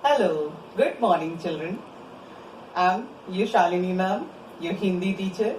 Hello, good morning, children. I'm your Shalini ma'am, your Hindi teacher.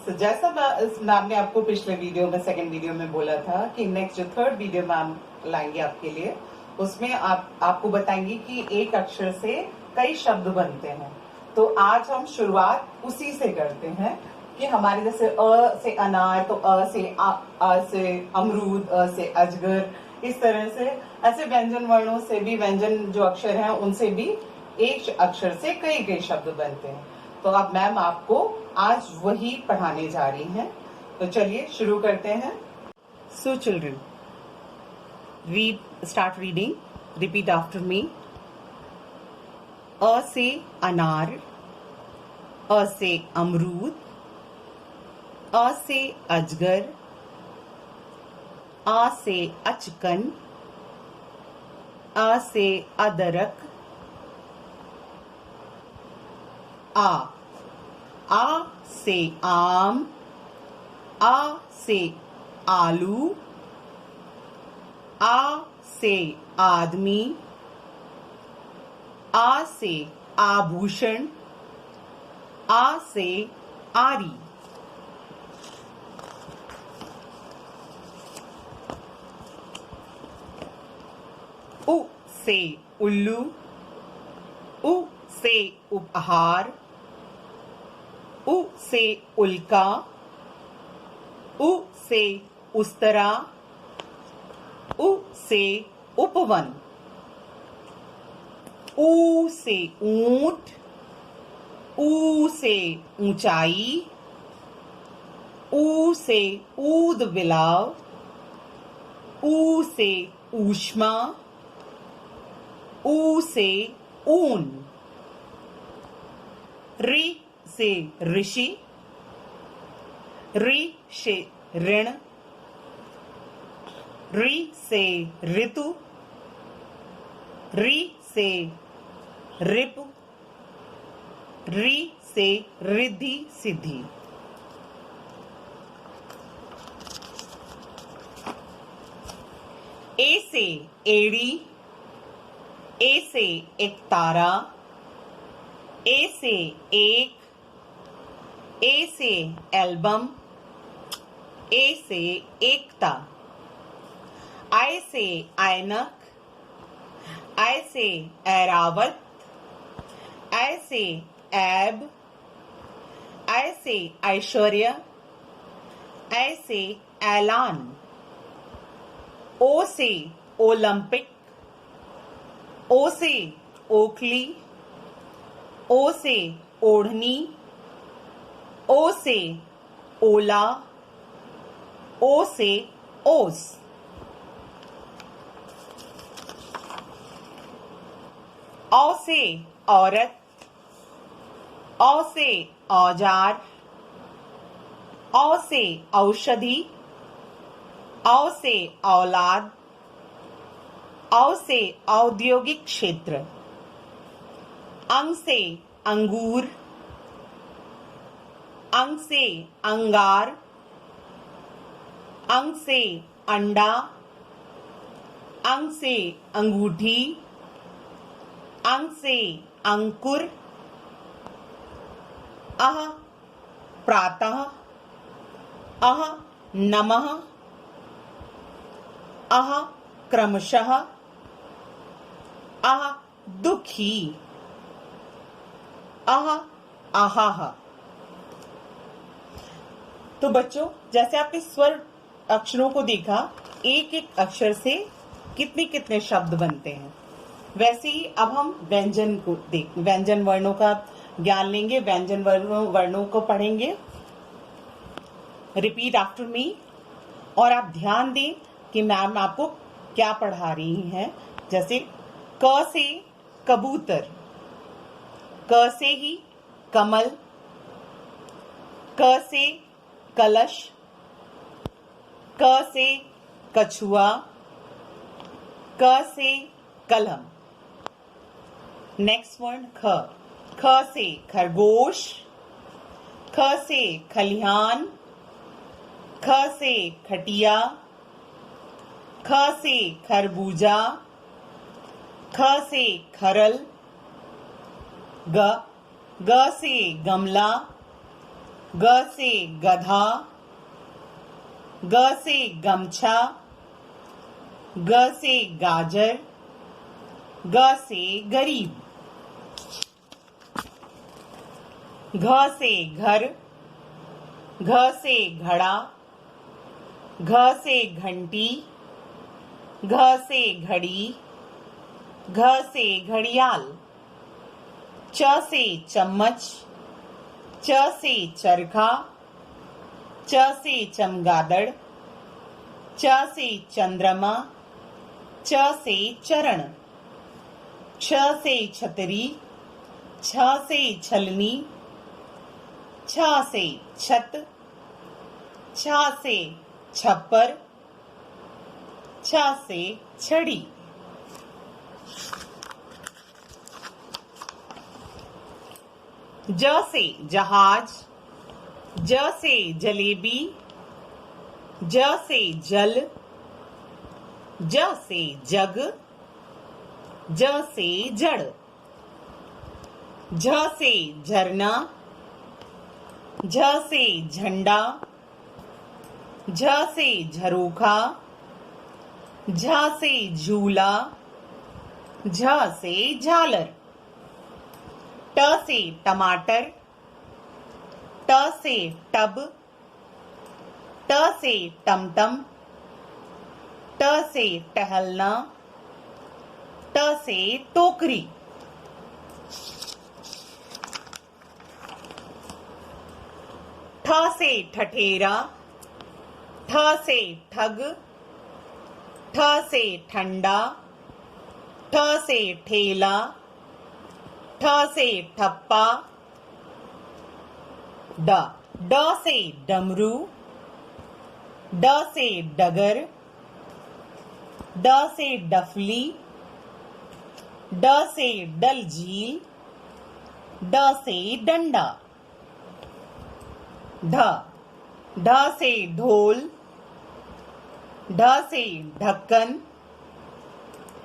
So, जैसा ma'am ने आपको पिछले video में सेकंड वीडियो में बोला था कि नेक्स्ट जो थर्ड वीडियो मैम लाएंगे आपके लिए, उसमें आपको बताएंगे कि एक अक्षर से कई शब्द बनते हैं। तो आज हम शुरुआत उसी से करते हैं कि हमारे जैसे अ से अनार, तो अ से अमरूद, अ से अजगर, इस तरह से ऐसे व्यंजन वर्णों से भी, व्यंजन जो अक्षर हैं उनसे भी एक अक्षर से कई कई शब्द बनते हैं। तो अब मैम आपको आज वही पढ़ाने जा रही हैं। तो चलिए शुरू करते हैं। So children, start reading, repeat after me. अ से अनार, अ से अमरूद, अ से अजगर, आ से अचकन, आ से अदरक, आ से आम, आ से आलू, आ से आदमी, आ से आभूषण, आ से आरी। उ से उल्लू, उ से उपहार, उ से उल्का, उ से उस्तरा, उ से उपवन, ऊ से ऊंट, ऊ से ऊंचाई, ऊ से ऊद बिलाव, ऊ से ऊष्मा, ऊ से ऊन। ऋ से ऋषि, ऋ से ऋण, ऋ से ऋतु, ऋ से ऋप, ऋ से रिद्धि सिद्धि। ए से एड़ी, ए से एक तारा, ए से एक, ए से एल्बम, ए से एकता। आई से ऐनक, आई से ऐरावत, आई से ऐब, आई से ऐश्वर्य, आई से ऐलान। ओ से ओलंपिक, ओ से ओखली, ओ से ओढ़नी, ओ से ओला, ओ से ओस। औ से औरत, औ से औजार, औ से औषधि, औ से औलाद, औ से औद्योगिक क्षेत्र। अंग से अंगूर, अंग से अंगार, अंग से अंडा, अंग से अंगूठी, अंग से अंकुर। अह प्रातः, अह नमः, अह क्रमशः, अह दुखी, अह आहा। तो बच्चों, जैसे आपने स्वर अक्षरों को देखा, एक एक अक्षर से कितने कितने शब्द बनते हैं, वैसे ही अब हम व्यंजन वर्णों का ज्ञान लेंगे, व्यंजन वर्णों को पढ़ेंगे। रिपीट आफ्टर मी। और आप ध्यान दें कि मैम आपको क्या पढ़ा रही हैं। जैसे क से कबूतर, क से ही कमल, क से कलश, क से कछुआ, क से कलम। नेक्स्ट वर्ड ख, ख से खरगोश, ख से खलिहान, ख से खटिया, ख से खरबूजा, ख से खरल, ग से गमला, ग से गधा, ग से गमछा, ग से गाजर, ग से गरीब, घ से घर, घ से घड़ा, घ से घंटी, घ से घड़ी, घ से घड़ियाल, च से चम्मच, च से चरखा, च से चमगादड़, च से चंद्रमा, च से चरण, छ से छतरी, छ से छलनी, छ से छत, छ से छप्पर, छ से छड़ी, ज से जहाज, ज से जलेबी, ज से जल, ज से जग, ज से जड़, झ से झरना, झ से झंडा, झ से झरोखा, झ से झूला, झ से झालर, ट से टमाटर, ट से टब, ट से टमटम, ट से टहलना, ट से टोकरी, ठ से ठठेरा, ठ से ठग, ठ से ठंडा, ठ से ठेला, ठ से ठप्पा, ड से डमरू, ड से डगर, ड से डफली, ड से डलझील, ड से डंडा, ढ से ढोल, ढ से ढक्कन,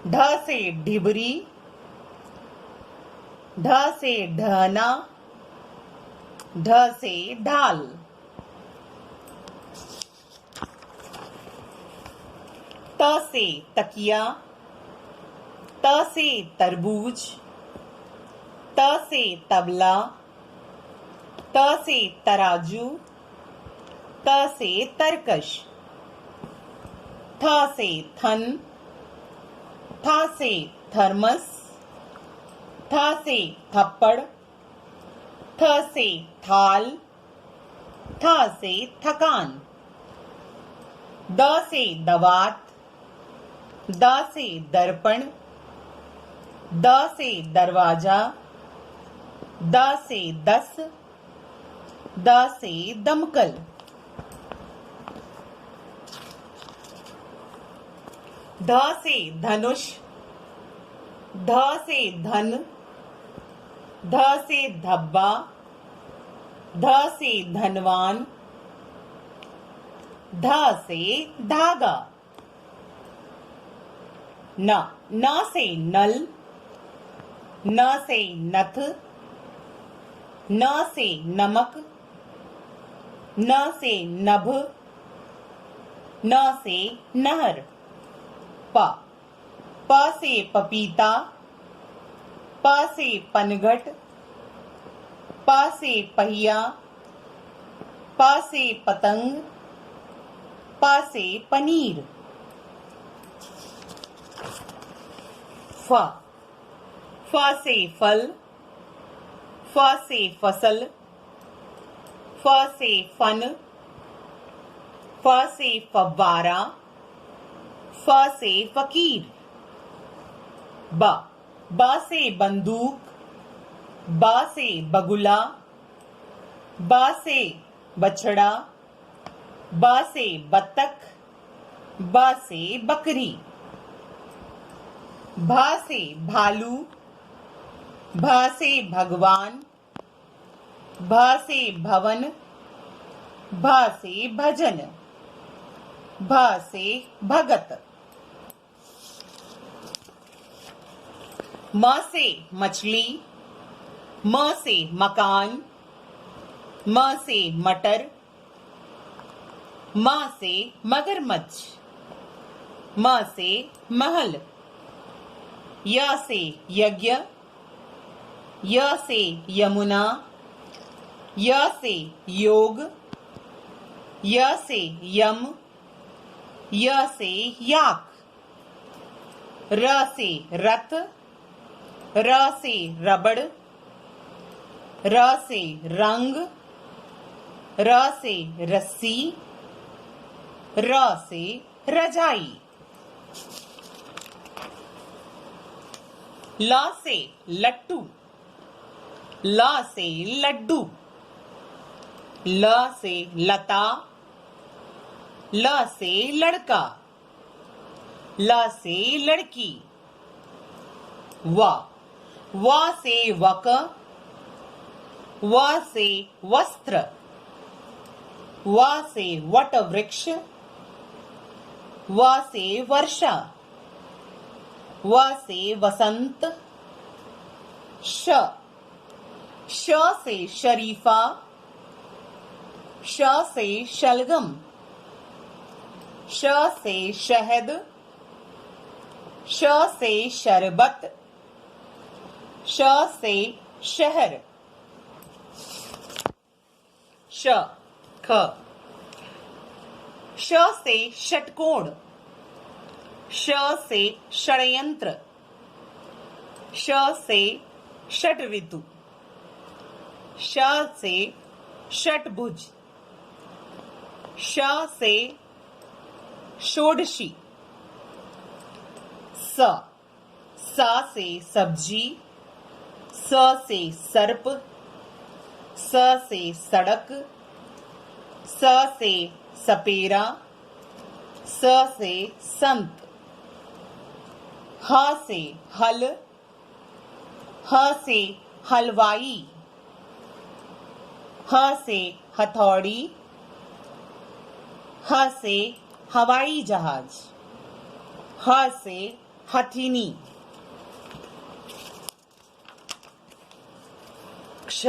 ढ से ढिबरी, ढ से ढहना, ढ से ढाल, त से तकिया, त से तरबूज, त से तबला, त से तराजू, त से तरकश, थ से थन, थ से थर्मस, थ से थप्पड़, थ से थाल, थ से थकान, द से दवात, द से दर्पण, द से दरवाजा, द से 10, द से दमकल, ध से धनुष, ध से धन, ध से धब्बा, ध से धनवान, ध से धागा, न से नल, न से नथ, न से नमक, न से नभ, न से नहर, प से पपीता, प से पनघट, प से पहिया, प से पतंग, प से पनीर, फ से फल, फ से फसल, फ से फन, फ से फव्वारा, फ से फकीर, ब से बंदूक, ब से बगुला, ब से बछड़ा, ब से बत्तख, ब से बकरी, भ से भालू, भ से भगवान, भ से भवन, भ से भजन, भ से भगत, म से मछली, म से मकान, म से मटर, म से मगरमच्छ, म से महल, य से यज्ञ, य से यमुना, य से योग, य से यम, य से याक, र से रथ, र से रबड़, र से रंग, र से रस्सी, र से रजाई, ल से लट्टू, ल से लड्डू, ल से लता, ल से लड़का, ल से लड़की, व से वक, व से वस्त्र, व से वट वृक्ष, व से वर्षा, व से वसंत, श से शरीफा, श से शलगम, श से शहद, श से शरबत, श से शहर, श ख, श से षटकोण, श से षड्यंत्र, श से षट ऋतु, श से षटभुज, श से षोडशी, स से सब्जी, स से सर्प, स से सड़क, स से सपेरा, स से संत, ह से हल, ह से हलवाई, ह से हथौड़ी, ह से हवाई जहाज, ह से हथिनी, क्ष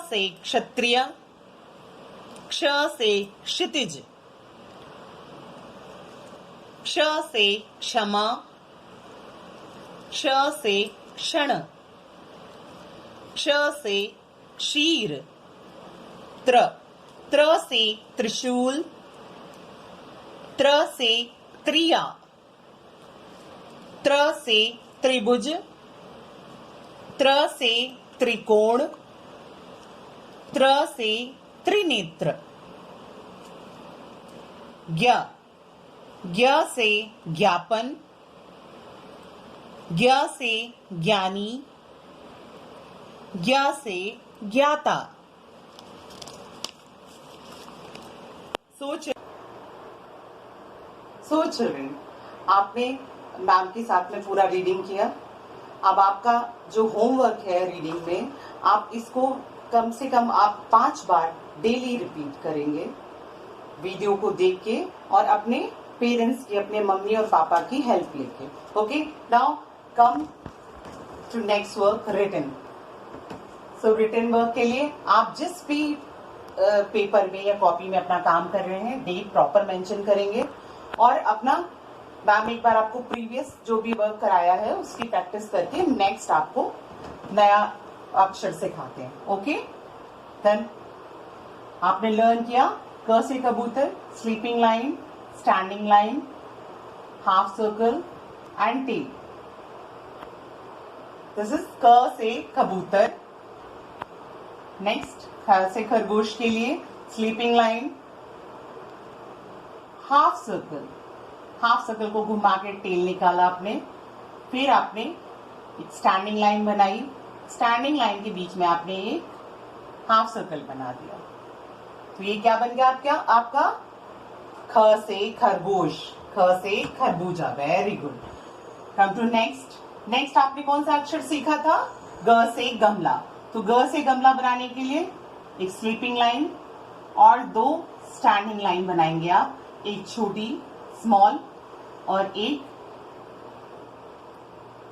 से क्षत्रिय, क्ष से क्षितिज, क्ष से क्षमा, क्ष से क्षण, क्ष से क्षीर, त्र से त्रिशूल, त्र से त्रिया, त्र से त्रिभुज, त्र से त्रिकोण, त्र से त्रिनेत्र, ज्ञ से ज्ञापन, ज्ञ से ज्ञानी, ज्ञ से ज्ञाता। सो चिल्ड्रन, आपने मैम के साथ में पूरा रीडिंग किया। अब आपका जो होमवर्क है रीडिंग में, आप इसको कम से कम आप 5 बार डेली रिपीट करेंगे वीडियो को देख के, और अपने पेरेंट्स की, अपने मम्मी और पापा की हेल्प लेके। Okay, now come to next work, written. So written work के लिए आप जिस भी पेपर में या कॉपी में अपना काम कर रहे हैं, डेट प्रॉपर मेंशन करेंगे, और अपना मैम एक बार आपको प्रीवियस जो भी वर्क कराया है उसकी प्रैक्टिस करके नेक्स्ट आपको नया अक्षर सिखाते हैं। ओके, देन आपने लर्न किया क से कबूतर, sleeping line, standing line, half circle and tail. This is क से कबूतर। नेक्स्ट, ख से खरगोश के लिए sleeping line, half circle, half circle को घुमा के टेल निकाला आपने, फिर आपने एक स्टैंडिंग लाइन बनाई, स्टैंडिंग लाइन के बीच में आपने एक हाफ सर्कल बना दिया। तो ये क्या बन गया आपका ख से खरगोश, ख से खरबूजा। Very good. Come to next आपने कौन सा अक्षर सीखा था? ग से गमला। तो ग से गमला बनाने के लिए एक स्लीपिंग लाइन और 2 स्टैंडिंग लाइन बनाएंगे आप, एक छोटी स्मॉल और एक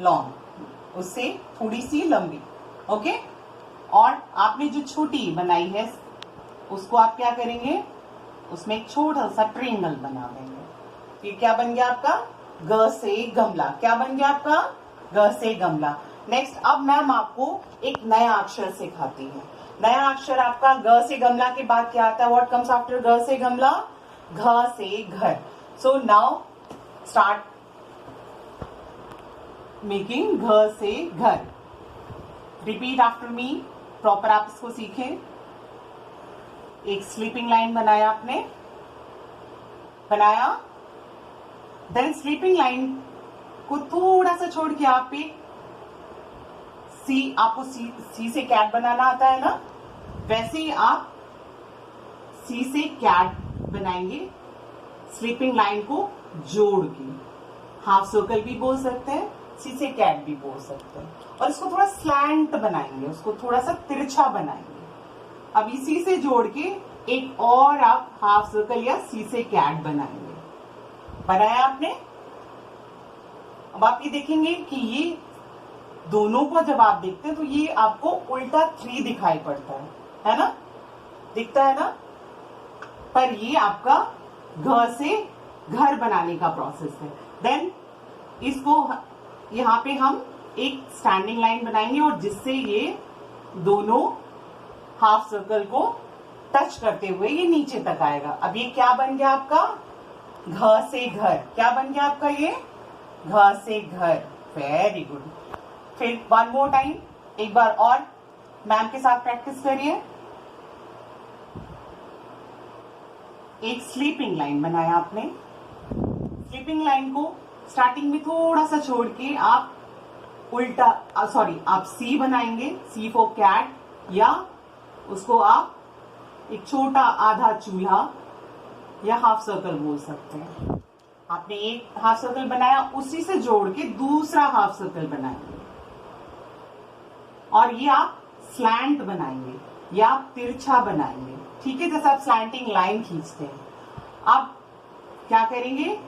लॉन्ग, उससे थोड़ी सी लंबी। ओके, और आपने जो छोटी बनाई है उसको आप क्या करेंगे, उसमें एक छोटा सा ट्रायंगल बना देंगे। ये क्या बन गया आपका, ग से गमला। क्या बन गया आपका, ग से गमला। नेक्स्ट, अब मैम आपको एक नया अक्षर सिखाती है। नया अक्षर आपका ग से गमला के बाद क्या आता है, व्हाट कम्स आफ्टर ग से गमला, घ से घर। सो नाउ स्टार्ट मेकिंग घ से घर। रिपीट आफ्टर मी, प्रॉपर आप इसको सीखें। एक स्लीपिंग लाइन बनाया आपने, बनाया, देन स्लीपिंग लाइन को थोड़ा सा छोड़ के आप एक सी, आपको सी से कैट बनाना आता है ना, वैसे ही आप सी से कैट बनाएंगे, स्लीपिंग लाइन को जोड़ के। हाफ सर्कल भी बोल सकते हैं, सी से कैट भी बोल सकते हैं, और इसको थोड़ा स्लैंट बनाएंगे, उसको थोड़ा सा तिरछा बनाएंगे। अब इसी से जोड़ के एक और आप हाफ सर्कल या सी से कैट बनाएंगे। बनाया आपने। अब आप ये देखेंगे कि ये दोनों को जब आप देखते हैं तो ये आपको उल्टा 3 दिखाई पड़ता है ना, दिखता है ना, पर ये आपका घ से घर बनाने का प्रोसेस है। देन इसको यहाँ पे हम एक स्टैंडिंग लाइन बनाएंगे और जिससे ये दोनों हाफ सर्कल को टच करते हुए ये नीचे तक आएगा। अब ये क्या बन गया आपका, घ से घर। क्या बन गया आपका ये, घ से घर। Very good. फिर वन मोर टाइम, एक बार और मैम के साथ प्रैक्टिस करिए। एक स्लीपिंग लाइन बनाया आपने, स्लीपिंग लाइन को स्टार्टिंग में थोड़ा सा छोड़ के आप उल्टा, आप सी बनाएंगे, सी फॉर कैट, या उसको आप एक छोटा आधा चूल्हा या हाफ सर्कल बोल सकते हैं। आपने एक हाफ सर्कल बनाया, उसी से जोड़ के दूसरा हाफ सर्कल बनाएंगे, और ये आप स्लैंट बनाएंगे या आप तिरछा बनाएंगे। ठीक है, जैसे आप स्लैंटिंग लाइन खींचते हैं। अब क्या करेंगे,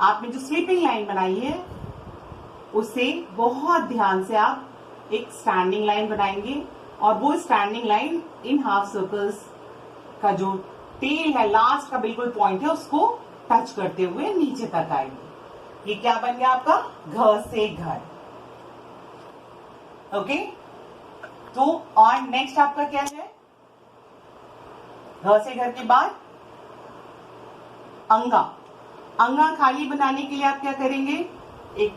आपने जो स्लीपिंग लाइन बनाई है उसे बहुत ध्यान से आप एक स्टैंडिंग लाइन बनाएंगे, और वो standing line in half circles का जो टेल है, लास्ट का बिल्कुल पॉइंट है, उसको टच करते हुए नीचे तक आएगी। ये क्या बन गया आपका, घ से घर। ओके, तो और नेक्स्ट आपका क्या है, घ से घर के बाद अंगा। अंगा खाली बनाने के लिए आप क्या करेंगे, एक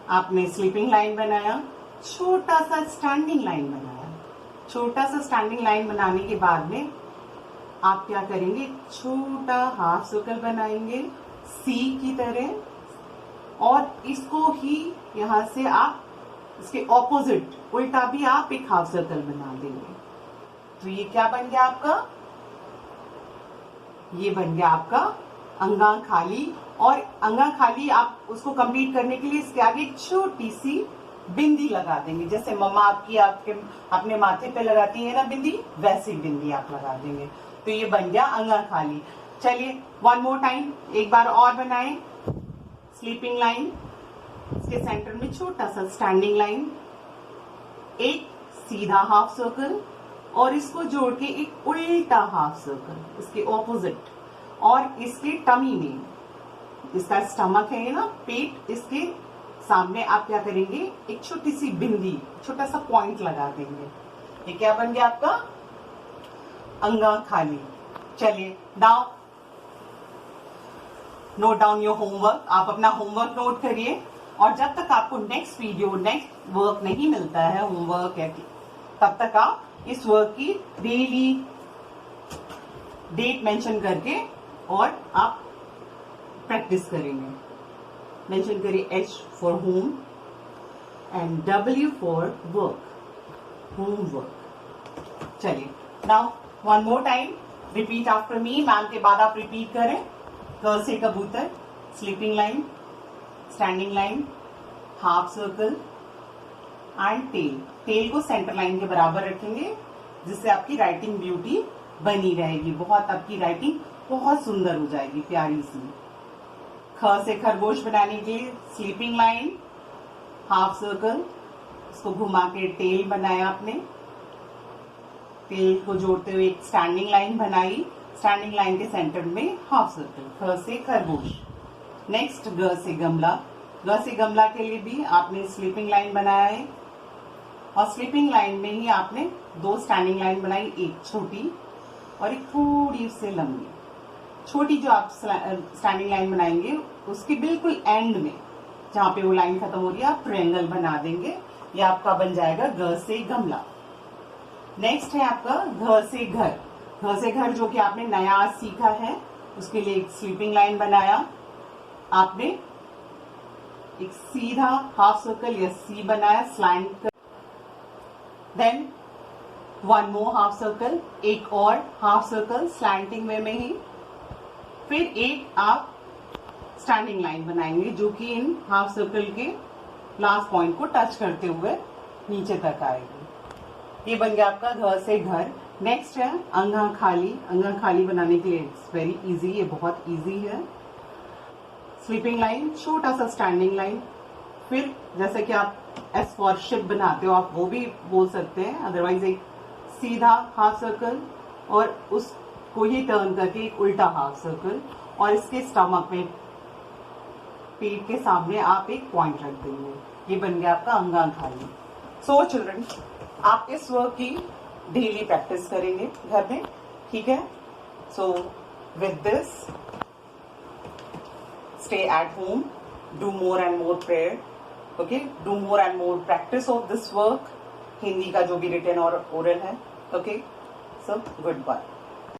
आपने स्लीपिंग लाइन बनाया, छोटा सा स्टैंडिंग लाइन बनाया। छोटा सा स्टैंडिंग लाइन बनाने के बाद में आप क्या करेंगे, छोटा हाफ सर्कल बनाएंगे सी की तरह, और इसको ही यहां से आप इसके ऑपोजिट उल्टा भी आप एक हाफ सर्कल बना देंगे। तो ये क्या बन गया आपका, ये बन गया आपका अंगा खाली। और अंगा खाली आप उसको कंप्लीट करने के लिए इसके आगे एक छोटी सी बिंदी लगा देंगे, जैसे मम्मा आपकी आपके अपने माथे पे लगाती है ना बिंदी, वैसी बिंदी आप लगा देंगे। तो ये बन गया अंगा खाली। चलिए वन मोर टाइम, एक बार और बनाएं। स्लीपिंग लाइन, इसके सेंटर में छोटा सा स्टैंडिंग लाइन, एक सीधा हाफ सर्कल, और इसको जोड़ के एक उल्टा हाफ सर्कल इसके ऑपोजिट, और इसके टमी में, इसका स्टमक है ना, पेट, इसके सामने आप क्या करेंगे, एक छोटी सी बिंदी, छोटा सा पॉइंट लगा देंगे। ये क्या बन गया आपका, अंगा खाली। चलिए now note down your homework. आप अपना होमवर्क नोट करिए, और जब तक आपको नेक्स्ट वीडियो, नेक्स्ट वर्क नहीं मिलता है, होमवर्क है, तब तक आप इस वर्क की डेली डेट मेंशन करके और आप प्रैक्टिस करेंगे। मेंशन करिए H for home and W for work, homework. चलिए now one more time, repeat after me. Ma'am के बाद आप रिपीट करें। क से कबूतर, sleeping line, standing line, half circle and tail. Tail को सेंटर लाइन के बराबर रखेंगे, जिससे आपकी राइटिंग ब्यूटी बनी रहेगी। बहुत आपकी राइटिंग बहुत सुंदर हो जाएगी, प्यारी सी। ख से खरगोश बनाने के लिए स्लीपिंग लाइन, हाफ सर्कल, इसको घुमा के टेल बनाया आपने, टेल को जोड़ते हुए एक स्टैंडिंग लाइन बनाई, स्टैंडिंग लाइन के सेंटर में हाफ सर्कल, घ से खरगोश। नेक्स्ट ग से गमला, ग से गमला के लिए भी आपने स्लीपिंग लाइन बनाया है और स्लीपिंग लाइन में ही आपने 2 स्टैंडिंग लाइन बनाई, एक छोटी और एक थोड़ी से लंबी। छोटी जो आप स्टैंडिंग लाइन बनाएंगे उसके बिल्कुल एंड में जहां पे वो लाइन खत्म हो रही है आप ट्रायंगल बना देंगे। ये आपका बन जाएगा ग से गमला। नेक्स्ट है आपका घ से घर, घ से घर जो कि आपने नया आज सीखा है, उसके लिए एक स्लीपिंग लाइन बनाया आपने, एक सीधा हाफ सर्कल या सी बनाया स्लैंट कर, देन 1 मोर हाफ सर्कल, एक और हाफ सर्कल स्लैंटिंग वे में ही, फिर एक आप स्टैंडिंग लाइन बनाएंगे जो कि इन हाफ सर्कल के लास्ट पॉइंट को टच करते हुए नीचे तक आएगी। ये बन गया आपका घर से घर। नेक्स्ट है अंगा खाली, अंगा खाली बनाने के लिए इट्स वेरी इजी, ये बहुत इजी है। स्लीपिंग लाइन, छोटा सा स्टैंडिंग लाइन, फिर जैसे कि आप एस फॉर शिप बनाते हो आप वो भी बोल सकते हैं, अदरवाइज एक सीधा हाफ सर्कल और उसको ही टर्न करके एक उल्टा हाफ सर्कल और इसके स्टमक में पेट के सामने आप एक पॉइंट रख देंगे। ये बन गया आपका अंगा खाली। सो चिल्ड्रन, आप इस वर्क की डेली प्रैक्टिस करेंगे घर में, ठीक है? So with this stay at home, do more and more prayer, okay, do more and more practice of this work, Hindi का जो भी रिटन और ओरल है, ओके? So good bye.